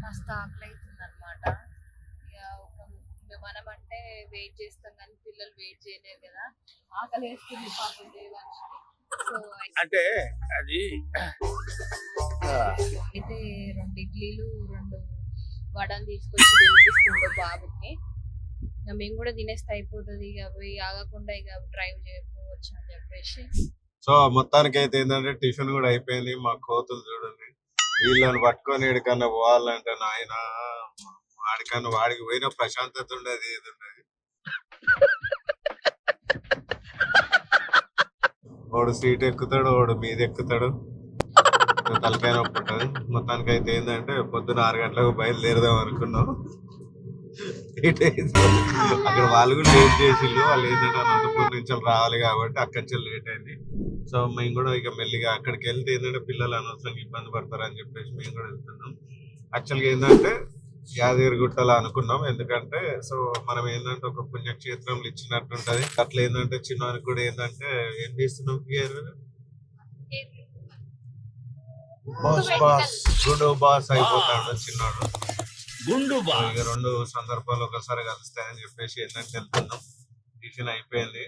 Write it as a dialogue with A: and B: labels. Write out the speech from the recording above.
A: మస్తు ఆకలి అవుతుంది అనమాట. మనం అంటే వెయిట్ చేస్తాం కానీ పిల్లలు వెయిట్ చేయలేరు కదా. ఆకలి వేస్తుంది పాపం దేవాంశకి. సో
B: అంటే అది
A: అయితే 2 ఇడ్లీలు 2 వడలు తీసుకొచ్చి తినిపిస్తుండే బాబుకి. ఇక మేము కూడా తినేస్తే అయిపోతుంది, ఇక పోయి ఆగకుండా ఇక డ్రైవ్ చేయకపోవచ్చు అని చెప్పేసి.
C: సో మొత్తానికి అయితే ఏంటంటే టిఫిన్ కూడా అయిపోయింది. మా కోతులు చూడండి, వీళ్ళని పట్టుకొని ఎడికన్నా పోవాలంటే నాయన వాడికన్నా వాడికి పోయిన ప్రశాంతత ఉండేది ఏది ఉండేది. వాడు సీట్ ఎక్కుతాడు, వాడు మీద ఎక్కుతాడు, తలకాయ నొప్పి ఉంటుంది. మొత్తానికి అయితే ఏంటంటే పొద్దున 6 గంటలకు బయలుదేరదాం అనుకున్నాం. లేట్ అయింది. అక్కడ వాళ్ళు కూడా లేట్ చేసిండ్రు. వాళ్ళు ఏంటంటే అనంతపూర్ నుంచి రావాలి కాబట్టి అక్కడి నుంచి లేట్ అయింది. సో మేము కూడా ఇక మెల్లిగా అక్కడికి వెళ్తే ఏంటంటే పిల్లలు అనవసరంగా ఇబ్బంది పడతారని చెప్పేసి మేము కూడా వెళ్తున్నాం. యాక్చువల్గా ఏంటంటే యాదగిరిగుట్టలో అనుకున్నాం, ఎందుకంటే సో మనం ఏంటంటే ఒక పుణ్యక్షేత్రంలో ఇచ్చినట్టు ఉంటది. అట్లా ఏంటంటే చిన్నవానికి కూడా ఏంటంటే ఏం చేస్తున్నాం బాస్ గుండు బాస్ అయిపోతాడు చిన్నాడు. ఇక 2 సందర్భాలు ఒకసారి కలుస్తాయని చెప్పేసి ఏంటంటే వెళ్తున్నాం. టిఫిన్ అయిపోయింది.